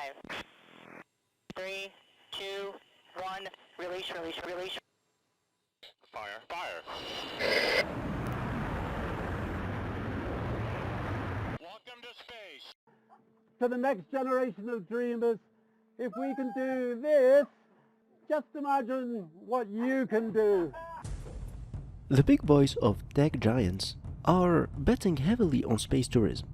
5, 3, 2, 1, release, release, release. Fire, fire. Welcome to space. To the next generation of dreamers, if we can do this, just imagine what you can do. The big boys of tech giants are betting heavily on space tourism.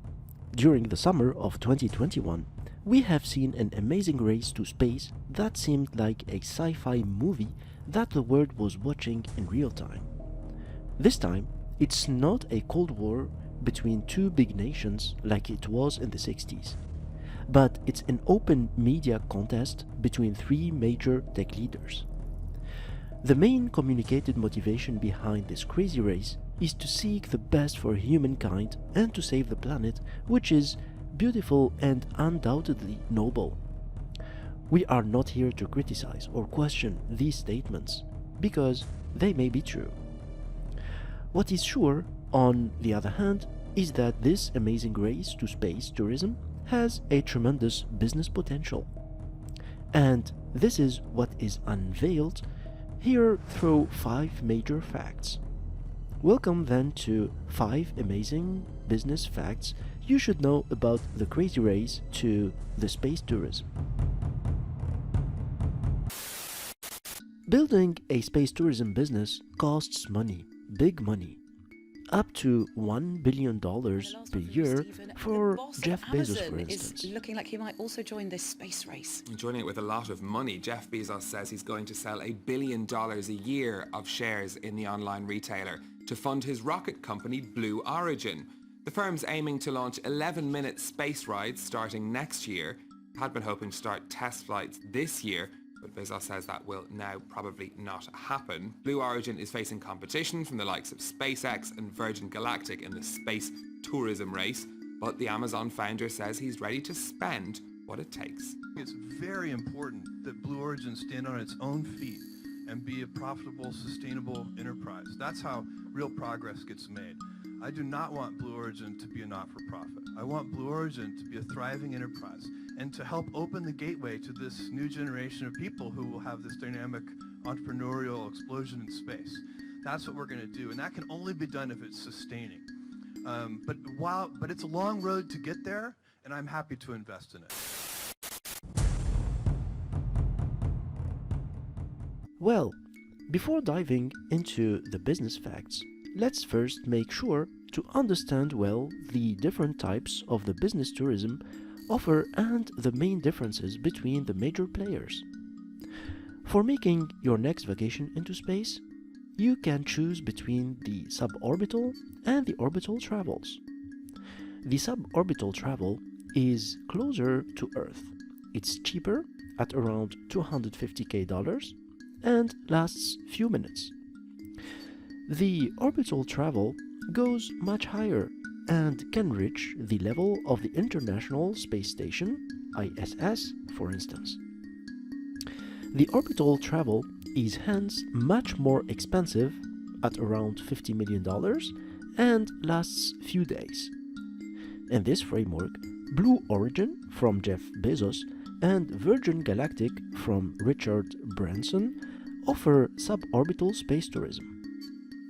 During the summer of 2021, we have seen an amazing race to space that seemed like a sci-fi movie that the world was watching in real time. This time, it's not a Cold War between two big nations like it was in the 60s, but it's an open media contest between three major tech leaders. The main communicated motivation behind this crazy race is to seek the best for humankind and to save the planet, which is beautiful and undoubtedly noble. We are not here to criticize or question these statements, because they may be true. What is sure, on the other hand, is that this amazing race to space tourism has a tremendous business potential. And this is what is unveiled here through 5 major facts. Welcome then to 5 amazing business facts you should know about the crazy race to the space tourism. Building a space tourism business costs money, big money. Up to $1 billion per year for Jeff Bezos, for instance. Is looking like he might also join this space race. Joining it with a lot of money, Jeff Bezos says he's going to sell $1 billion a year of shares in the online retailer to fund his rocket company Blue Origin. The firm's aiming to launch 11-minute space rides starting next year. Had been hoping to start test flights this year, but Bezos says that will now probably not happen. Blue Origin is facing competition from the likes of SpaceX and Virgin Galactic in the space tourism race, but the Amazon founder says he's ready to spend what it takes. It's very important that Blue Origin stand on its own feet and be a profitable, sustainable enterprise. That's how real progress gets made. I do not want Blue Origin to be a not-for-profit. I want Blue Origin to be a thriving enterprise and to help open the gateway to this new generation of people who will have this dynamic entrepreneurial explosion in space. That's what we're going to do, and that can only be done if it's sustaining. But it's a long road to get there, and I'm happy to invest in it. Well, before diving into the business facts, let's first make sure to understand well the different types of the business tourism offer and the main differences between the major players. For making your next vacation into space, you can choose between the suborbital and the orbital travels. The suborbital travel is closer to Earth. It's cheaper at around $250,000 and lasts few minutes. The orbital travel goes much higher and can reach the level of the International Space Station, ISS, for instance. The orbital travel is hence much more expensive at around $50 million and lasts few days. In this framework, Blue Origin from Jeff Bezos and Virgin Galactic from Richard Branson offer suborbital space tourism,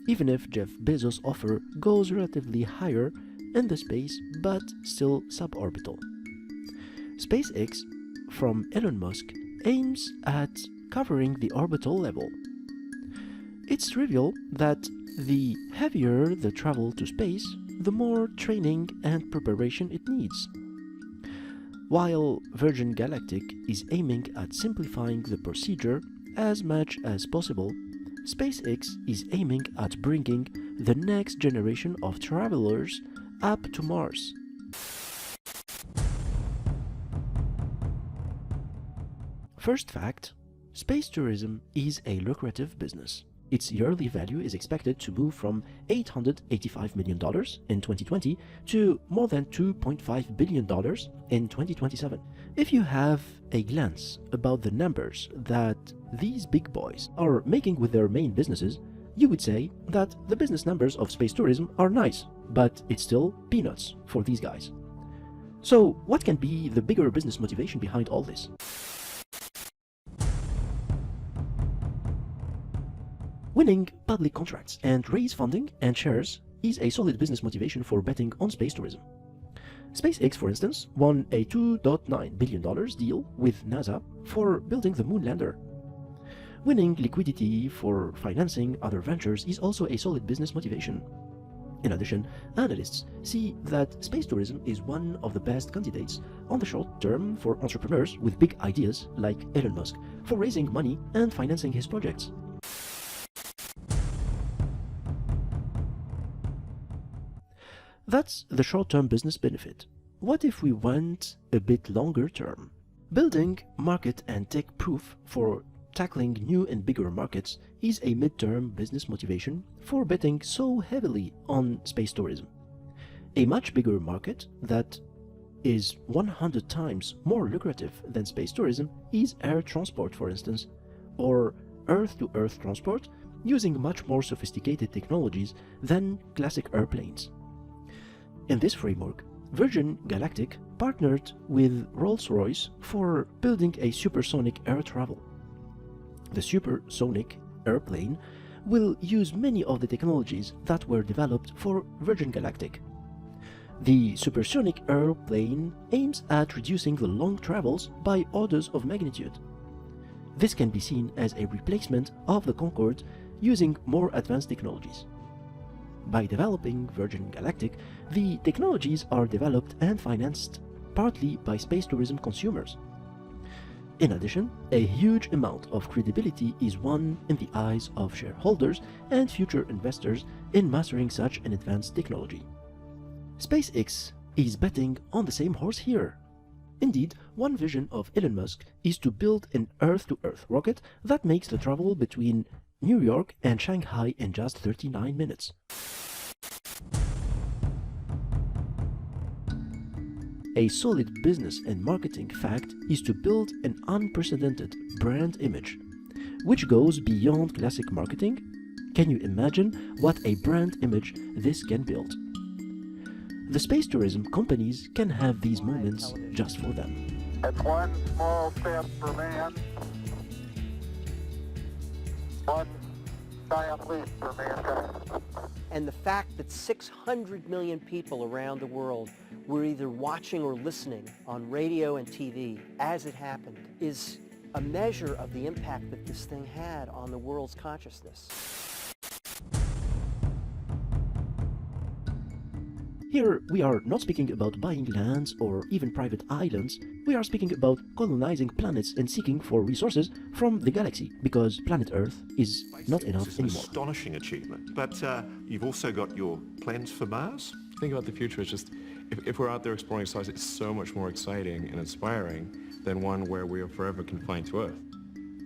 even if Jeff Bezos' offer goes relatively higher in the space but still suborbital. SpaceX from Elon Musk aims at covering the orbital level. It's trivial that the heavier the travel to space, the more training and preparation it needs. While Virgin Galactic is aiming at simplifying the procedure as much as possible, SpaceX is aiming at bringing the next generation of travelers up to Mars. First fact: space tourism is a lucrative business. Its yearly value is expected to move from $885 million in 2020 to more than $2.5 billion in 2027. If you have a glance about the numbers that these big boys are making with their main businesses, you would say that the business numbers of space tourism are nice, but it's still peanuts for these guys. So, what can be the bigger business motivation behind all this? Winning public contracts and raise funding and shares is a solid business motivation for betting on space tourism. SpaceX, for instance, won a $2.9 billion deal with NASA for building the moon lander. Winning liquidity for financing other ventures is also a solid business motivation. In addition, analysts see that space tourism is one of the best candidates on the short term for entrepreneurs with big ideas like Elon Musk for raising money and financing his projects. That's the short-term business benefit. What if we went a bit longer term? Building market and tech proof for tackling new and bigger markets is a mid-term business motivation for betting so heavily on space tourism. A much bigger market that is 100 times more lucrative than space tourism is air transport, for instance, or Earth-to-Earth transport using much more sophisticated technologies than classic airplanes. In this framework, Virgin Galactic partnered with Rolls-Royce for building a supersonic air travel. The supersonic airplane will use many of the technologies that were developed for Virgin Galactic. The supersonic airplane aims at reducing the long travels by orders of magnitude. This can be seen as a replacement of the Concorde using more advanced technologies. By developing Virgin Galactic, the technologies are developed and financed partly by space tourism consumers. In addition, a huge amount of credibility is won in the eyes of shareholders and future investors in mastering such an advanced technology. SpaceX is betting on the same horse here. Indeed, one vision of Elon Musk is to build an Earth-to-Earth rocket that makes the travel between New York and Shanghai in just 39 minutes. A solid business and marketing fact is to build an unprecedented brand image, which goes beyond classic marketing. Can you imagine what a brand image this can build? The space tourism companies can have these moments just for them. It's one small step for man, one giant leap for mankind. And the fact that 600 million people around the world were either watching or listening on radio and TV as it happened is a measure of the impact that this thing had on the world's consciousness. Here, we are not speaking about buying lands or even private islands. We are speaking about colonizing planets and seeking for resources from the galaxy, because planet Earth is not enough It's an anymore. astonishing achievement. But you've also got your plans for Mars? Think about the future. It's just, if we're out there exploring stars, it's so much more exciting and inspiring than one where we are forever confined to Earth.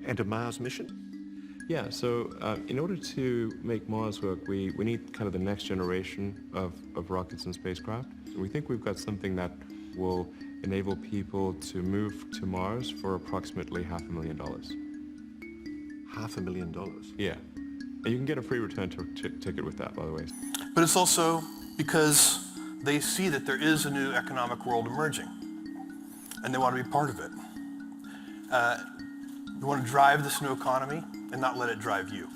And a Mars mission? Yeah, so in order to make Mars work, we need kind of the next generation of rockets and spacecraft. So we think we've got something that will enable people to move to Mars for approximately $500,000. $500,000? Yeah. And you can get a free return ticket with that, by the way. But it's also because they see that there is a new economic world emerging, and they want to be part of it. You want to drive this new economy and not let it drive you.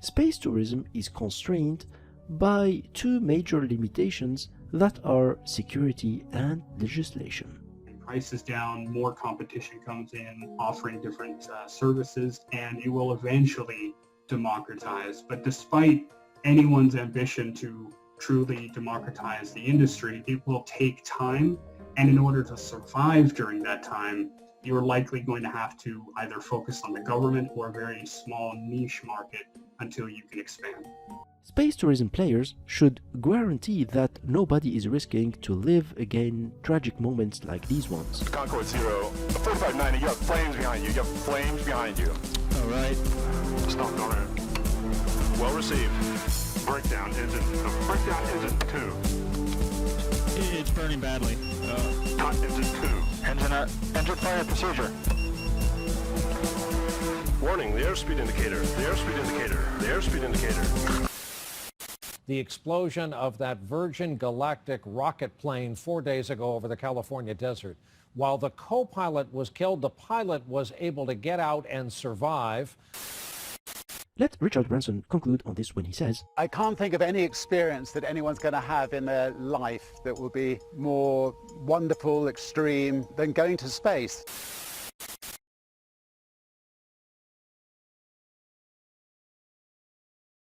Space tourism is constrained by two major limitations that are security and legislation. Prices down, more competition comes in, offering different services, and it will eventually democratize. But despite anyone's ambition to truly democratize the industry, it will take time. And in order to survive during that time, you're likely going to have to either focus on the government or a very small niche market until you can expand. Space tourism players should guarantee that nobody is risking to live again tragic moments like these ones. Concord 0, 4590, you have flames behind you. You have flames behind you. All right. Stop on it. Well received. Breakdown engine. Breakdown engine 2. It's burning badly. Cut engine 2. Engine fire procedure. Warning, the airspeed indicator. The airspeed indicator. The airspeed indicator. the explosion of that Virgin Galactic rocket plane 4 days ago over the California desert. While the co-pilot was killed, the pilot was able to get out and survive. Let Richard Branson conclude on this when he says, I can't think of any experience that anyone's going to have in their life that will be more wonderful, extreme than going to space.